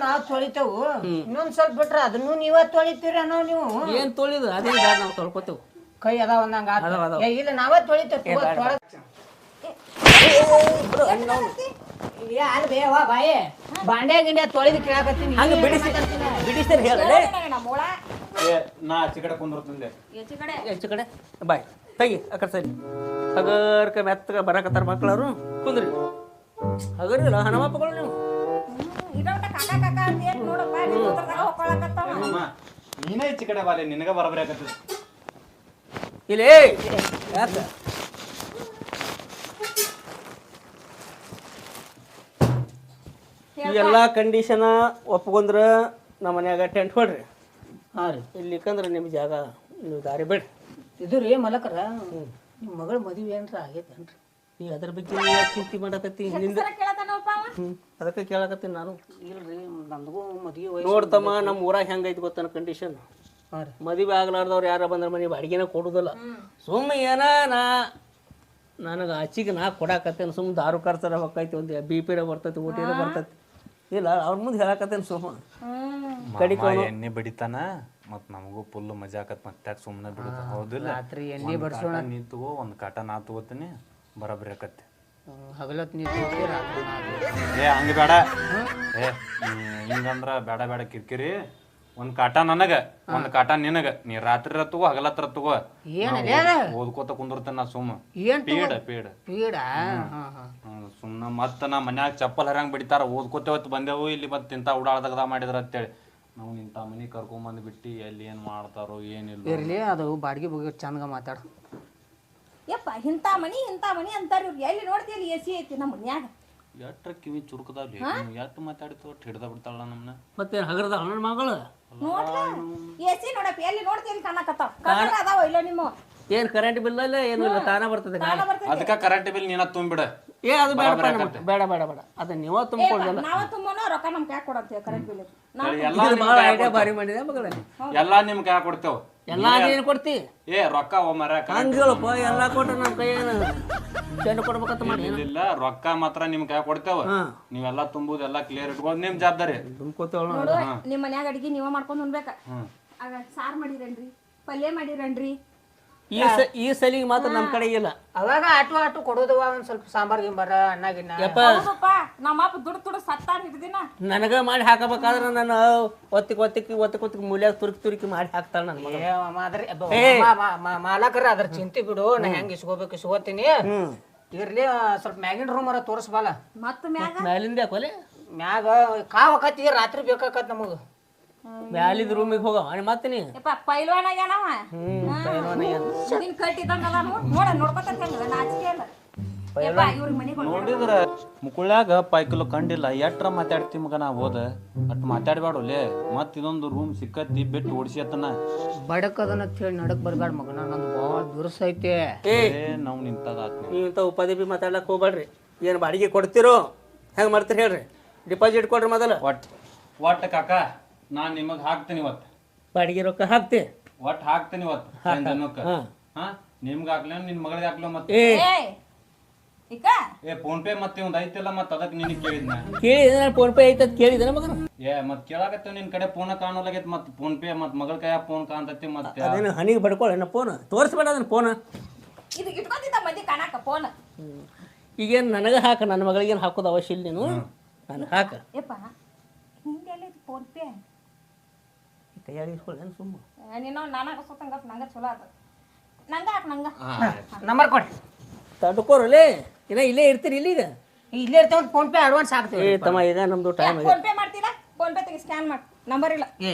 ನಾವು ತೊಳಿತೇವು ಇನ್ನೊಂದ್ ಸ್ವಲ್ಪ ಬಿಟ್ರ ಅದನ್ನು ನೀವ ತೊಳಿತೀರ ನೀವು ಏನ್ ತೊಳಿದು ಅದೇ ನಾವು ತೊಳ್ಕೊತೇವು ಕೈ ಅದಾವ ಒಂದಂಗ ಇಲ್ಲ ನಾವ ತೊಳಿತೇವೆ ಅಲ್ಲಿ ಬೇವಾ ಬಾಯೇ ಬಾಂಡೆ ಗಿಂಡೆ ತೊಳಿದು ಕೇಳಾಕತ್ತೀನಿ ಹಂಗ ಬಿಡಿಸ್ತಾರೆ ಹೇಳಲೇ ನಾ ಆಚೆ ಕಡೆ ಕುಂದಿರ್ತಿದ್ದೆ ಹೆಚ್ಚು ಕಡೆ ಬಾಯ್ ತೆಗಿ ಅಕಡೆ ಸರಿ ಹಗರ್ಕ ಮೆತ್ತಗ ಬರಾಕತ್ತಾರ ಮಕ್ಕಳವ್ರು ಕುಂದ್ರಿ ಹಗರಿಲ್ಲ ಹನುಮಪ್ಪಗಳು ನೀವು ನೀನೇ ಈಚೆ ಕಡೆ ಬಾಲೆ ನಿನಗ ಬರಬರಿ ಆಗತ್ತೆ ಇಲ್ಲೇ ಯಾಕ ಎಲ್ಲ ಕಂಡೀಷನ್ ಒಪ್ಕೊಂಡ್ರ ನಮ್ಮ ಮನ್ಯಾಗ ಟೆಂಟ್ ಹೊಡ್ರಿ ಹಾಂ ರೀ ಇಲ್ಲಿಕಂದ್ರೆ ನಿಮ್ಮ ಜಾಗ ನೀವು ದಾರಿ ಬೇಡ್ರಿ ಇದು ರೀ ಮಲಕರ ನಿಮ್ಮ ಮಗಳ ಮದುವೆ ಏನ್ರ ಆಗೈತೇನ್ರಿ ಈಗ ಅದ್ರ ಬಗ್ಗೆ ಚಿಂತೆ ಮಾಡಕತ್ತಿ ನಿಂದ ಅದಕ್ಕೆ ಕೇಳಕತ್ತೀನಿ ನಾನು ಇಲ್ರಿ ನಮಗೂ ಮದುವೆ ನೋಡ್ತಮ್ಮ ನಮ್ಮ ಊರಾಗ ಹೆಂಗೈತಿ ಗೊತ್ತಾನ ಕಂಡೀಷನ್ ಹಾಂ ರೀ ಮದುವೆ ಆಗ್ಲಾರ್ದವ್ರು ಯಾರ ಬಂದ್ರೆ ಮನೆ ಬಾಡಿಗೆನ ಕೊಡುದಿಲ್ಲ ಸುಮ್ಮನೆ ಏನ ನನಗೆ ಆಚಿಗೆ ನಾ ಕೊಡಾಕತ್ತೇನೆ ಸುಮ್ಮನೆ ದಾರು ಖರ್ಚರ ಹೊಕ್ಕೈತಿ ಒಂದು BP ಬರ್ತೈತಿ OT ಬರ್ತೈತಿ ಇಲ್ಲ ಅವ್ರ ಮುಂದೆ ಹೇಳಕತ್ತೇನೆ ಸುಮ್ಮ ಎಣ್ಣೆ ಬಡಿತಾನ ಮತ್ ನಮಗೂ ಫುಲ್ ಮಜಾ ಆಕತ್ ಮತ್ತೆ ಸುಮ್ಮನೆ ಬಿಡುತ್ತ ಹೌದಿಲ್ಲ ರಾತ್ರಿ ಎಣ್ಣೆ ಬಡ್ಸೋಣ ನೀ ತಗೋ ಒಂದ್ ಕಾಟ ನಾ ತಗೋತೀನಿ ಬರಬರಿ ಆಕತ್ತೆ ಹಗಲತ್ ನೀವು ರಾತ್ರಿ ಏ ಹಂಗ ಬೇಡ ಏ ಹಿಂಗಂದ್ರ ಬೇಡ ಬೇಡ ಕಿರಿಕಿರಿ ಒಂದ್ ಕಾಟ ನನಗ ಒಂದ್ ಕಾಟ ನಿನಗ ನೀ ರಾತ್ರಿ ತಗೋ ಹಗಲತ್ರ ತಗೋ ಓದ್ಕೋತ ಕುಂದಿರ್ತೇನೆ ನಾ ಸುಮ್ಮ ಪೀಡ ಸುಮ್ಮನೆ ಮತ್ತ ನಾ ಮನ್ಯಾಗ ಚಪ್ಪಲ್ ಹರಂಗ್ ಬಿಡ್ತಾರ ಓದ್ಕೋತೇವತ್ ಬಂದೆವು ಇಲ್ಲಿ ಮತ್ತೆ ಇಂತ ಉಡಾಳ್ದಾಗ ಮಾಡಿದ್ರ ಅಂತೇಳಿ ನಾವು ಇಂಥ ಮನಿ ಕರ್ಕೊಂಬಂದ್ ಬಿಟ್ಟು ಎಲ್ಲಿ ಏನ್ ಮಾಡ್ತಾರೋ ಏನಿಲ್ಲ ಇರ್ಲಿ ಅದು ಬಾಡಿಗೆ ಬಗ್ಗೆ ಚಂದಗ ಮಾತಾಡ ಯಪ್ಪ ಇಂಥ ಮನಿ ಅಂತಾರ ಇವ್ರು ಎಲ್ಲಿ ನೋಡ್ತೀವಿ AC ಐತಿ ನಮ್ಮ ಮನ್ಯಾಗ ಎಟ್ರ ಕಿವಿ ಚುರುಕದಾವ್ಲಿ ಎಟ್ ಮಾತಾಡಿತು ಹಿಡ್ದ ಬಿಡ್ತಾಳ ನಮ್ಮನ್ನ ಮತ್ತೆ ಹಗರದ ಹಣ್ಣ ಮಗಳು ನೋಡ್ಲ AC ನೋಡಪ್ಪ ಎಲ್ಲಿ ನೋಡ್ತೀವಿ ಕಾಣಕತ್ತಾವ ಕನ್ನಡ ಅದಾವ ಇಲ್ಲ ನಿಮ್ಮ ಏನು ಕರೆಂಟ್ ಬಿಲ್ ಅಲ್ಲ ಏನು ಇಲ್ಲ ತಾನ ಬರ್ತದೆ ಅದಕ್ಕ ಕರೆಂಟ್ ಬಿಲ್ ನೀನ ತುಂಬಿಡ ಏ ಅದು ಬೇಡ ಅದನ್ನ ನೀವ ತುಂಬಿಕೊಳ್ಳಲ್ಲ ನಾವ ತುಂಬನ ರೊಕ್ಕ ನಮ್ಗೆ ಯಾಕೆ ಕೊಡಂತೀವಿ ಕರೆಂಟ್ ಬಿಲ್ ಭಾಳ ಐಡಿಯಾ ಭಾರಿ ಮಾಡಿದೆ ಮಗಳ ಎಲ್ಲಾ ನಿಮ್ ಕೈ ಕೊಡ್ತೇವ್ ಎಲ್ಲಾ ಏನು ಕೊಡ್ತಿ ಏ ರೊಕ್ಕ ಒಮ್ಮರ ಹಂಗಿಲ್ಲಪ್ಪ ಎಲ್ಲ ಕೊಟ್ಟ ನಮ್ಮ ಕೈ ಚೆಂಡು ಕೊಡ್ಬೇಕಂತ ಮಾಡಿ ಇಲ್ಲ ರೊಕ್ಕ ಮಾತ್ರ ನಿಮ್ ಕೈ ಕೊಡ್ತೇವ ನೀವೆಲ್ಲಾ ತುಂಬುದೆಲ್ಲ ಕ್ಲಿಯರ್ ಇಟ್ಕೊಂಡು ನಿಮ್ ಜವಾಬ್ದಾರಿ ತುಂಬ್ಕೋತೇವಳ ನೋಡು ನಿಮ್ಮ ಮನ್ಯಾಗ ಅಡಿಗೆ ನೀವ ಮಾಡ್ಕೊಂಡು ಉಣ್ಬೇಕ ಆಗ ಸಾರು ಮಾಡಿರನ್ರಿ ಪಲ್ಯ ಮಾಡಿರನ್ರಿ ಈ ಸಲಿಗೆ ಮಾತ್ರ ನಮ್ಮ ಕಡೆ ಇಲ್ಲ. ಅವಾಗ ಆಟು ಕೊಡೋದವ ಒಂದ್ ಸ್ವಲ್ಪ ಸಾಂಬಾರ್ ಗಿಂಬಾರ ಅನ್ನ ಗಿನ್ನ. ಯಪ್ಪ ಹೌದಪ್ಪ ನಮ್ಮ ಅಪ್ಪ ದುಡ್ಡು ಸತ್ತಾನ ಹಿಡ್ದಿನ ನನಗ ಮಾಡಿ ಹಾಕಬೇಕಾದ್ರೆ ನಾನು ಒತ್ತಿಗೆ ಮೂಲ್ಯಾಗ ತುರುಕಿ ಮಾಡಿ ಹಾಕ್ತಾಳ ನನ್ನ ಮಗ. ಮಾಲಕರ ಅದ್ರ ಚಿಂತೆ ಬಿಡು, ನಾ ಹೆಂಗ್ ಇಸ್ಕೋಬೇಕು ಇಸ್ಕೋತೀನಿ. ಇರ್ಲಿ ಸ್ವಲ್ಪ ಮ್ಯಾಗಿನ ರೂಮ್ ಅರ ತೋರಿಸ್ಬಾಲ. ಮತ್ತ ಮ್ಯಾಗ ಮ್ಯಾಲಿಂದ ಯಾಕೋಲೆ ಮ್ಯಾಗ ಕಾವಕತ್ತಿ ರಾತ್ರಿ ಬೇಕಾಕತ್ ನಮಗ. ಮ್ಯಾಲಿದ ರೂಮಿಗೆ ಹೋಗ ಮತ್ತೆ ನೀ ಯಪ್ಪ ಪೈಲ್ವಾನ್ ಆಗ್ಯಾನವ. ನಿನ್ ಕಟ್ಟಿದಂಗಲ್ಲ ನೋಡ್ಕೊತ ನಾಚಿಕೆ ಇಲ್ಲ. ಯಪ್ಪ ಇವ್ರಿಗೆ ಮನೆಗೆ ನೋಡಿದ್ರ ಮುಕುಳ್ಯಾಗ ಪೈಕಲು ಕಂಡಿಲ್ಲ ಎಟ್ರ ಮಾತಾಡ್ತಿ ಮಗ ನಾ ಹೋದ ಅಟ್ ಮಾತಾಡ್ಬೇಡಲೇ. ಮತ್ ಇದೊಂದು ರೂಮ್ ಸಿಕ್ಕತ್ತಿ ಬಿಟ್ಟು ಓಡಿಸಿಯತ್ತನ ಬಡಕದನ್ನ ಹೇಳಿ ನಡಕ್ ಬರ್ಬೇಡ ಮಗನ, ನಂದು ಭಾಳ ದುರ್ಸೈತೆ. ನಾವು ನಿಂತದ ನೀವು ಇಂಥ ಉಪಾಧಿ ಮಾತಾಡ್ಲಕ್ ಹೋಗ್ಬೇಡ್ರಿ. ಏನು ಬಾಡಿಗೆ ಕೊಡ್ತಿರೋ ಹೆಂಗೆ ಮಾಡ್ತೀರಿ ಹೇಳ್ರಿ. ಡಿಪಾಸಿಟ್ ಕೊಡ್ರಿ ಮೊದಲು. ಒಟ್ಟ ಕಾಕ ನಾನ್ ನಿಮಗ್ ಹಾಕ್ತೀನಿ ಇವತ್ತು ಬಾಡಿಗೆ ರೊಕ್ಕ ಹಾಕ್ತಿ. ಒಟ್ಟು ಹಾಕ್ತೀನಿ ಇವತ್ತು ಜನಕ್ಕೆ. ಹಾ ನಿಮ್ಗೆ ಹಾಕ್ಲ ನಿನ್ ಮಗಳಿಗೆ ಹಾಕ್ಲ ಮತ್ತೆ ಇಕ ಫೋನ್ ಪೇ ಮತ್ತೆ ಒಂದ್ ಐತಿಲ್ಲ ಮತ್ ಅದಕ್ಕೆ ನಿನಗೆ ಕೇಳಿದ್ನ. ಕೇಳಿದ್ರೆ ಫೋನ್ ಪೇ ಐತತ್ ಕೇಳಿದ್ರೆ ಮಗನ. ಮತ್ ಕೇಳಾಕತ್ತೇವ್ ನಿನ್ ಕಡೆ ಫೋನ್ ಕಾಣೋಲಾಗೈತ್ ಮತ್ ಫೋನ್ ಪೇ ಮತ್ ಮಗಳ ಕೈಯಾಗ ಫೋನ್ ಕಾಣ್ತೈತಿ ಮತ್ತೆ. ಅದೇನು ಹನಿಗೆ ಬಡ್ಕೊಳ್ಳ ಫೋನ್ ತೋರಿಸ್ಬೇಡ ಅದನ್ನ ಫೋನ್. ಇದು ಇಟ್ಕೊತಿದ್ದ ಮಂದಿ ಕಾಣಾಕ ಫೋನ್. ಈಗೇನು ನನಗೆ ಹಾಕ, ನನ್ನ ಮಗಳಿಗೇನು ಹಾಕೋದು ಅವಶ್ಯ ಇಲ್ಲ. ನೀನು ನನಗೆ ಹಾಕ. ಯಪ್ಪ ಹಿಂಗೆಲ್ಲ ಇದು ಫೋನ್ ಪೇ ಕೈಯಾಗ ಇಸ್ಕೊಳ್ಳೇನು ಸುಮ್ಮ ನೀನು ನಾನಾಗ ಸೋತಂಗ ನಂಗೆ ಚಲೋ ಅದ. ನಂಗೆ ಹಾಕ ನಂಗೆ ನಂಬರ್ ಕೊಡಿ. ತಡ್ಕೋರಲ್ಲೇ ಇನ್ನ ಇಲ್ಲೇ ಇರ್ತೀರಿ ಇಲ್ಲಿ. ಈಗ ಇಲ್ಲೇ ಇರ್ತೇವೆ, ಫೋನ್ ಪೇ ಅಡ್ವಾನ್ಸ್ ಹಾಕ್ತೀವಿ. ತಮ್ಮ ಈಗ ನಮ್ದು ಟೈಮ್ ಫೋನ್ ಪೇ ಮಾಡ್ತೀರಾ? ಫೋನ್ ಪೇ ತೆಗಿ ಸ್ಕ್ಯಾನ್ ಮಾಡಿ. ನಂಬರ್ ಇಲ್ಲ.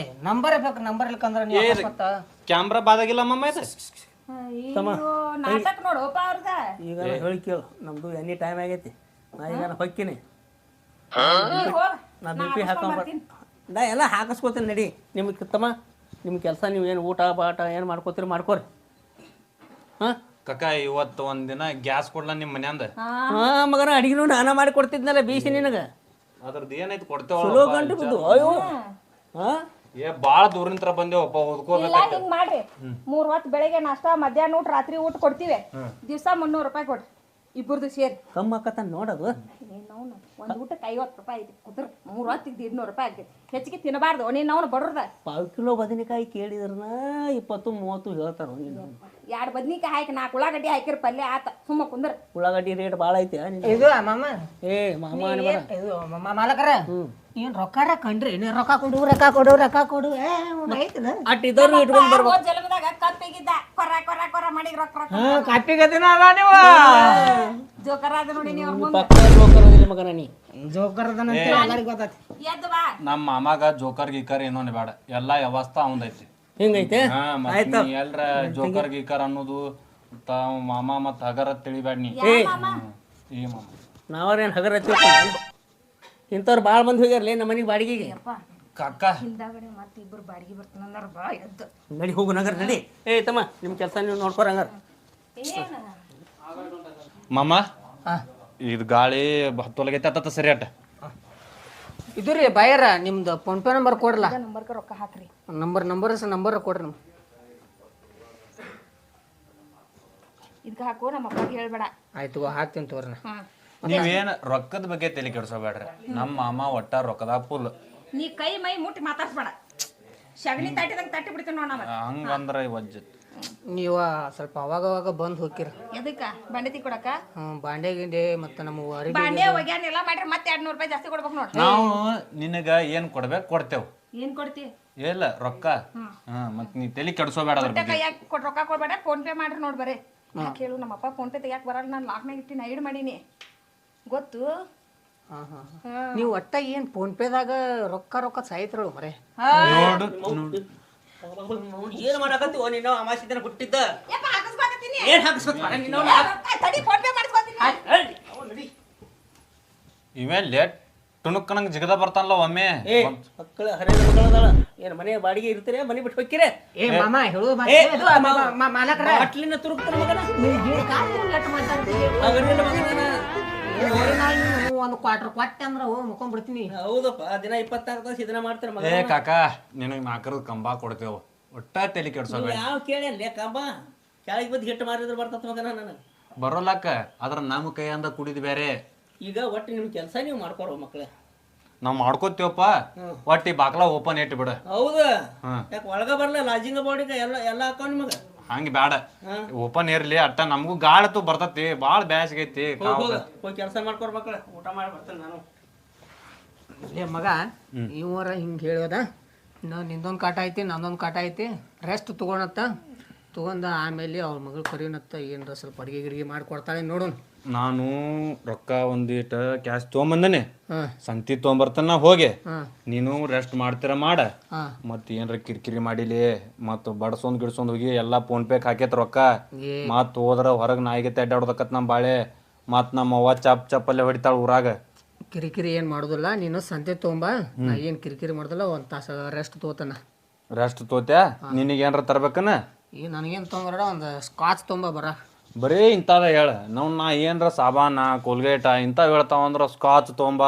ನಂಬರ್ ಬೇಕು, ನಂಬರ್ ಇಲ್ಕಂದ್ರೆ ನೀವು ಕ್ಯಾಮ್ರಾ ಬಾದಾಗಿಲ್ಲ ಮಮ್ಮ ಇದು. ಅಯ್ಯೋ ನಾಟಕ ನೋಡೋಪ ಅವ್ರದ. ಈಗ ಹೇಳಿ ಕೇಳು, ನಮ್ದು ಎನಿ ಟೈಮ್ ಆಗೈತಿ. ನಾ ಈಗ ಹೊಕ್ಕಿನಿ. ನಾ ಬಿ ಪಿ ಹಾಕೊಂಡ್ಬರ್ತೀನಿ. ನಾ ಎಲ್ಲ ಹಾಕಿಸ್ಕೋತೀನಿ ನಡಿ. ನಿಮಗೆ ತಮ್ಮ ನಿಮ್ಮ ಕೆಲಸ ನೀವು ಏನು ಊಟ ಬಾಟ ಏನು ಮಾಡ್ಕೋತೀರಿ ಮಾಡ್ಕೋರಿ. ಹಾಂ ಕಕ್ಕ ಇವತ್ತು ಒಂದಿನ ಗ್ಯಾಸ್ ಕೊಡ್ಲ ನಿಮ್ಮ ಮನ್ಯಾಂದ. ಹಾಂ ಮಗನ ಅಡಿಗೆ ನಾನ ಮಾಡಿ ಕೊಡ್ತಿದ್ನಲ್ಲ ಬೀಸಿ ನಿನಗೆ. ಅದ್ರದ್ದು ಏನೈತಿ ಚಲೋ ಕೊಡ್ತೇವ. ಗಂಟು ಬಿದ್ದು ಅಯ್ಯೋ. ಹಾಂ ಬಾಳ ದೂರಿಂತ್ರ ಬಂದೇವಪ್ಪ ಇಲ್ಲ ಓದ್ಕೋಬೇಕು. ಹಿಂಗ್ ಮಾಡ್ರಿ, 3 ಹೊತ್ತು ಬೆಳಗ್ಗೆ ನಾಷ್ಟ, ಮಧ್ಯಾಹ್ನ ಊಟ, ರಾತ್ರಿ ಊಟ ಕೊಡ್ತೀವಿ. ದಿವಸ 300 ರೂಪಾಯಿ ಕೊಡ್ರಿ ಇಬ್ಬರದು ಸೇರಿ. ಕಮ್ಮ ಆಕತ್ತ ನೋಡೋದು. ನೀನು ಒಂದು ಊಟಕ್ಕೆ 50 ರೂಪಾಯಿ ಐತಿ ಕುದ್ರ 3 ಹೊತ್ತಿಗೆ 200 ರೂಪಾಯಿ ಆಗ್ತೈತಿ. ಹೆಚ್ಚಿಗೆ ತಿನ್ನಬಾರ್ದು. ನೀನು ಅವನು ಬಡ್ರದ 1/2 ಕಿಲೋ ಬದನೆಕಾಯಿ ಕೇಳಿದ್ರನ 20-30 ಹೇಳ್ತಾರ. ನೀನು 2 ಬದ್ನಿಕಾಯಿ ಹಾಕಿ 4 ಉಳ್ಳಾಗಡ್ಡಿ ಹಾಕಿರ ಪಲ್ಯ ಆತ. ಸುಮ್ಮ ಕುಂದ್ರ. ಉಳ್ಳಾಗಡ್ಡಿ ರೇಟ್ ಭಾಳ ಐತಿ. ಇದು ಮಾಮ ಮಾಮ ಇದು ಮಾಲಕರ ಏನ್ ರೊಕ್ಕಾರ ಕಂಡ್ರಿ ರೊಕ್ಕ ಕೊಡು ಐತದ ಅಟ್ ಇದ್ದವ್ರು ಇಟ್ಕೊಂಡ್ ಬರ್ಬೇಕು. ಜಲಮದಾಗ ಕಪ್ಪಿಗಿದ್ದ ಕೊರ ಮಾಡಿ ರೊಕ್ಕ ಕಾಪಿಗದಿನ ಅಲ್ಲ ನೀವು ಜೋಕರ ಅದ ನೋಡಿ ನೀವು ಪಕ್ಕ ಜೋಕರದಿಲ್ಲ ಮಗನ ನೀ. ಜೋಕರದನ ಗೊತ್ತೈತಿ. ಎದ್ದು ಬಾ. ನಮ್ಮ ಮಾಮಾಗ ಜೋಕರ್ ಗೀಕರ್ ಏನೋ ಬೇಡ, ಎಲ್ಲಾ ವ್ಯವಸ್ಥೆ ಅವಂದೈತಿ. ಹಿಂಗೈತೆ ಎಲ್ರ ಜೋಕರ್ ಗೀಕರ್ ಅನ್ನೋದು ಮಾಮ ಮತ್ ಹಗರ ತಿಳಿಬ್ಯಾಡ ನೀ. ಈ ಮಾಮ ನಾವ್ರೇನು ಹಗರ ಇಂಥವ್ರು ಭಾಳ ಮಂದಿ ಹೋಗ್ಯಾರಲ್ಲ ನಮ್ಮ ಮನೆಗೆ ಬಾಡಿಗೆಗೆ. ಕಾಕ ಹಿಂದಾಗಡೆ ಮತ್ತೆ ಇಬ್ಬರು ಬಾಡಿಗೆ ಬರ್ತಾನ ಬಾ ಎದ್ದು ನಡಿ ಹೋಗು ನಗರ ನಡಿ. ತಮ್ಮ ನಿಮ್ಮ ಕೆಲಸ ನೀವು ನೋಡ್ಕೊರ ಹಂಗಾರ. ಮಾಮ ಇದು ಗಾಳಿ ಹತ್ತೊಲಗೈತೆ ಅತ್ತ ಸರಿ ಅಟ್ಟ. ಇದು ರೀ ಬಾಯರ ನಿಮ್ದು ಫೋನ್ ಪೇ ನಂಬರ್ ಕೊಡ್ರಲ್ಲ. ನಂಬರ್ಕ ರೊಕ್ಕ ಹಾಕ್ರಿ. ನಂಬರ್ ಕೊಡ್ರಿ ನಮ್ಗೆ. ಇದಕ್ಕೆ ಹಾಕು, ನಮ್ಮ ಅಪ್ಪಗೆ ಹೇಳ್ಬೇಡ. ಆಯ್ತು ಹಾಕ್ತೀನಿ ತೋರ್ನ. ನೀವೇನ್ ರೊಕ್ಕದ ಬಗ್ಗೆ ತಲೆ ಕೆಡ್ಸೋಬೇಡ್ರಿ. ನಮ್ಮ ಮಾಮ ಒಟ್ಟ ರೊಕ್ಕದ ಫುಲ್. ನೀ ಕೈ ಮೈ ಮುಟ್ಟಿ ಮಾತಾಡ್ಸ್ಬೇಡ. ಶಗಣಿ ತಟ್ಟಿದಂಗೆ ತಟ್ಟಿ ಬಿಡ್ತೀನಿ ನೋಡ. ಹಂಗಂದ್ರ ವಜ್ಜತ್. ನೀವು ಸ್ವಲ್ಪ ಅವಾಗ ಬಂದು ಹೋಗಿರ. ಎದಕ್ಕ ಬಂಡೆತಿ ಕೊಡಕ? ಬಾಂಡೆ ಗಿಂಡೆ ಮತ್ತೆ ನಮ್ಮ ಬಾಂಡೆ ಒಗ್ಯಾನ ಎಲ್ಲ ಮಾಡ್ರಿ ಮತ್ತೆ 200 ರೂಪಾಯಿ ಜಾಸ್ತಿ ಕೊಡ್ಬೇಕು ನೋಡಿ. ನಾವು ನಿನಗ ಏನ್ ಕೊಡ್ಬೇಕು ಕೊಡ್ತೇವ್. ಏನ್ ಕೊಡ್ತಿ? ಇಲ್ಲ ರೊಕ್ಕ. ಮತ್ ನೀ ತಲೆ ಕೆಡ್ಸೋಬೇಡ ಅದ್ರ ಬಗ್ಗೆ. ಕೈಯಾಗ ರೊಕ್ಕ ಕೊಡ್ಬೇಡ, ಫೋನ್ ಪೇ ಮಾಡ್ರಿ ನೋಡಿ ಬರೀ. ಕೇಳು, ನಮ್ಮ ಅಪ್ಪ ಫೋನ್ ಪೇ ತೆಗಿಯಾಕ ಬರಲ್ಲ, ನಾನು ಲಾಕ್ನಾಗ ಇಟ್ಟಿನ ಐಡ್ ಮಾಡೀನಿ ಗೊತ್ತು. ನೀವು ಒಟ್ಟ ಏನ್ ಫೋನ್ ಪೇದಾಗ ರೊಕ್ಕ ಸಾಯ್ತಿರಳು ಮರೆ. ನೋಡು ಏನು ಮಾಡಕತ್ತೀವೋ ನೀನು? ಅಮಾಸಿ ದಿನ ಹುಟ್ಟಿದ್ದ ಯಪ್ಪ ಹಾಕಿಸ್ಕೊತೀನಿ. ಏನು ಹಾಕಿಸ್ಕೊತ ನೀನು? ತಡಿ ಫೋನ್ ಪೇ ಮಾಡಿಸ್ಕೊತೀನಿ. ಇವೇ ಲೇಟ್ ಟುನುಕ್ ಜಿಗದ ಬರ್ತಾನಲ್ಲ ಒಮ್ಮೆ. ಮಕ್ಕಳ ಹರಿದ ಮಕ್ಕಳದಾಳ. ಏನು ಮನೆ ಬಾಡಿಗೆ ಇರ್ತೀರಿ, ಮನೆ ಬಿಟ್ಟು ಹೋಗ್ತೀರಿ? ಮಾಮ ಹೇಳು ಬಾಟ್ಲಿನ ತುರುಕ್ತಾನ ಮಗನ. ಒಂದು ಕ್ವಾರ್ಟರ್ ಕೊಟ್ಟೆ ಅಂದ್ರೆ ಮುಕೊಂಡ್ಬಿಡ್ತೀನಿ. ಹೌದಪ್ಪ, ದಿನ 24 ತಾಸು ಇದನ್ನ ಮಾಡ್ತಾರ ಮಗ. ಕಾಕ ನಿನಗ್ 4 ಕಂಬ ಕೊಡ್ತೇವ, ಒಟ್ಟ ತಲೆ ಕೆಡ್ಸೋಬೇಡ. ಯಾವ ಕೇಳಿ ಕಂಬ ಕೆಳಗೆ ಬದ್ದು ಹಿಟ್ಟು ಮಾರಿದ್ರೆ ಬರ್ತದ ಮಗನ. ನನಗೆ ಬರೋಲ್ಲಕ್ಕ, ಅದ್ರ ನಮ್ಮ ಕೈಯಿಂದ ಕುಡಿದ್ ಬೇರೆ. ಈಗ ಒಟ್ಟು ನಿಮ್ ಕೆಲಸ ನೀವು ಮಾಡ್ಕೊರೋ ಮಕ್ಳೇ. ನಾವ್ ಮಾಡ್ಕೋತೀವಪ್ಪ, ಒಟ್ಟಿ ಬಾಕ್ಲ ಓಪನ್ ಇಟ್ಟು ಬಿಡ. ಹೌದಾ? ಯಾಕೆ ಒಳಗ ಬರ್ಲ ಲಾಜಿಂಗ ಬಾಡಿಗೆ ಎಲ್ಲ ಹಾಕೋ ನಿಮಗ. ಹಂಗ ಬ್ಯಾಡ ಓಪನ್ ಇರ್ಲಿ ಅಟ್ಟ ನಮಗೂ ಗಾಳತ್ತು ಬರ್ತತಿ ಭಾಳ ಬ್ಯಾಸಿಗೆ ಐತಿ ಹೋಗಿ ಕೆಲಸ ಮಾಡ್ಕೊಡ್ಬೇಕಲ್ಲ ಊಟ ಮಾಡಿ ಬರ್ತೇನೆ ನಾನು. ಲೇ ಮಗ ಇವರ ಹಿಂಗೆ ಹೇಳ್ಯೋದ ನಿಂದೊಂದು ಕಾಟ ಐತಿ ನಂದೊಂದು ಕಾಟ ಐತಿ ರೆಸ್ಟ್ ತೊಗೊಳತ್ತ ತೊಗೊಂಡ ಆಮೇಲೆ ಅವ್ರ ಮಗಳು ಕರಿನತ್ತ ಏನರ ಸ್ವಲ್ಪ ಅಡುಗೆ ಗಿಡಿಗೆ ಮಾಡಿಕೊಡ್ತಾಳೆ ನೋಡೋಣ. ನಾನು ರೊಕ್ಕ ಒಂದಿಟ್ಟು ಕ್ಯಾಶ್ ತೊಗೊಂಬಂದನೆ ಹಾಂ ಸಂತಿ ತೊಗೊಂಬರ್ತಾನ ಹೋಗಿ ಹಾಂ ನೀನು ರೆಸ್ಟ್ ಮಾಡ್ತೀರ ಮಾಡ ಹಾಂ ಮತ್ ಏನ್ರ ಕಿರಿಕಿರಿ ಮಾಡಿಲಿ ಮತ್ ಬಡ್ಸೊಂದ್ ಗಿಡ್ಸೊಂದ್ ಹೋಗಿ ಎಲ್ಲಾ ಫೋನ್ ಪೇ ಹಾಕೈತ್ ರೊಕ್ಕ ಏ ಮತ್ ಹೋದ್ರ ಹೊರಗ್ ನಾಯಿಗೆ ಅಡ್ಡಾಡೋದಕ್ಕತ್ ನಮ್ ಬಾಳೆ ಮತ್ ನಮ್ಮ ಅವ್ವ ಚಪ್ಪಲ್ಲೇ ಹೊಡಿತಾಳ ಊರಾಗ. ಕಿರಿಕಿರಿ ಏನು ಮಾಡೋದಿಲ್ಲ ನೀನು ಸಂತೆ ತೊಗೊಂಬ ನಾ ಏನು ಕಿರಿಕಿರಿ ಮಾಡೋದಿಲ್ಲ ಒಂದು ತಾಸು ರೆಸ್ಟ್ ತೊಗೋತಾನ. ರೆಸ್ಟ್ ತೋತ್ಯಾ ನಿನಗೆ ಏನ್ರ ತರ್ಬೇಕನ? ಈಗ ನನಗೇನು ತೊಗೊಂಬರ ಒಂದು ಸ್ಕಾಚ್ ತೊಗೊಂಬ ಬರ. ಬರೀ ಇಂಥದ ಹೇಳ ನಾ ಏನ್ರ ಸಾಬಾನ ಕೋಲ್ಗೇಟ ಇಂಥವ್ ಹೇಳ್ತಾವ ಅಂದ್ರ ಸ್ಕಾಚ್ ತೊಗೊಂಬ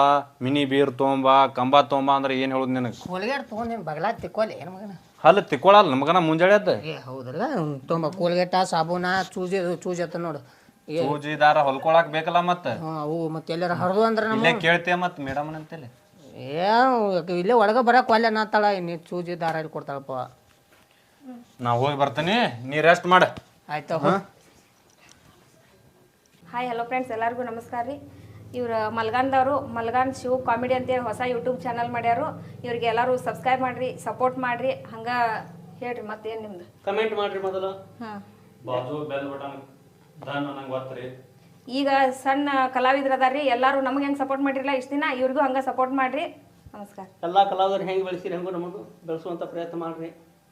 ಮಿನಿ ಬೀರ್ ತೊಗೊಂಬ ಕಂಬ ತೊಗೊಂಬ ಅಂದ್ರೆ ಏನು ಹೇಳುದು ನಿನಗೆ? ಕೋಲ್ಗೇಟ್ ತೊಗೊಂಡೇನು ಬಗಲ ತಿಕ್ಕೋಲಿ ಏನು ಮಗನ? ಹಲ್ಲ ತಿಕ್ಕೊಳಲ್ಲ ನಮಗನ ಮುಂಜಾನೆ ಅದ ಏ ಹೌದಲ್ಲ ತೊಗೊಂಬ ಕೋಲ್ಗೇಟ ಸಾಬೂನ ಚೂಜಿ ಅತ್ತ ನೋಡು. ಸೂಜಿ ದಾರ ಹೊಲ್ಕೊಳಕ್ ಬೇಕಲ್ಲ ಮತ್ತ ಅವು ಮತ್ತೆ ಎಲ್ಲಾರ ಹರಿದು ಅಂದ್ರೆ ನಮ್ಮ ಇಲ್ಲೇ ಕೇಳ್ತೇವ ಮತ್ ಮೇಡಮ್ ಅಂತೇಳಿ ಇಲ್ಲೇ ಒಳಗೆ ಬರಕ್ಕೆ ಒಲ್ಲೆ ನಾತಾಳ ನೀ ಚೂಜಿ ದಾರ ಇಲ್ಲಿ ಕೊಡ್ತಾಳಪ್ಪ. ನಾ ಹೋಗಿ ಬರ್ತೀನಿ ನೀ ರೆಸ್ಟ್ ಮಾಡ ಆಯ್ತಾ. ಹಾಯ್ ಹಲೋ ಫ್ರೆಂಡ್ಸ್, ಎಲ್ಲರಿಗೂ ನಮಸ್ಕಾರ ರೀ. ಇವ್ರು ಮಲ್ಗಾನ್ದವರು ಮಲ್ಗಾನ್ ಶಿವ್ ಕಾಮಿಡಿ ಅಂತೇಳಿ ಹೊಸ ಯೂಟ್ಯೂಬ್ ಚಾನಲ್ ಮಾಡ್ಯಾರು. ಇವ್ರಿಗೆ ಎಲ್ಲರೂ ಸಬ್ಸ್ಕ್ರೈಬ್ ಮಾಡಿರಿ, ಸಪೋರ್ಟ್ ಮಾಡಿರಿ. ಹಂಗೆ ಹೇಳ್ರಿ ಮತ್ತೇನು ನಿಮ್ದು ಕಮೆಂಟ್ ಮಾಡ್ರಿ ಮೊದಲು. ಹಾಂ ಬಾಜು ಬೆಲ್ ಬಟನ್ ನಂಗೆ ಗೊತ್ತ್ರಿ. ಈಗ ಸಣ್ಣ ಕಲಾವಿದ್ರು ಅದಾರ ರೀ, ಎಲ್ಲರೂ ನಮಗೆ ಹೆಂಗೆ ಸಪೋರ್ಟ್ ಮಾಡಿರಲ್ಲ ಇಷ್ಟು ದಿನ, ಇವ್ರಿಗೂ ಹಂಗೆ ಸಪೋರ್ಟ್ ಮಾಡಿರಿ. ನಮಸ್ಕಾರ. ಎಲ್ಲ ಕಲಾವಿದರು ಹೆಂಗೆ ಬೆಳೆಸಿರಿ ಹಂಗೂ ನಮಗೂ ಬೆಳೆಸುವಂಥ ಪ್ರಯತ್ನ ಮಾಡ್ರಿ.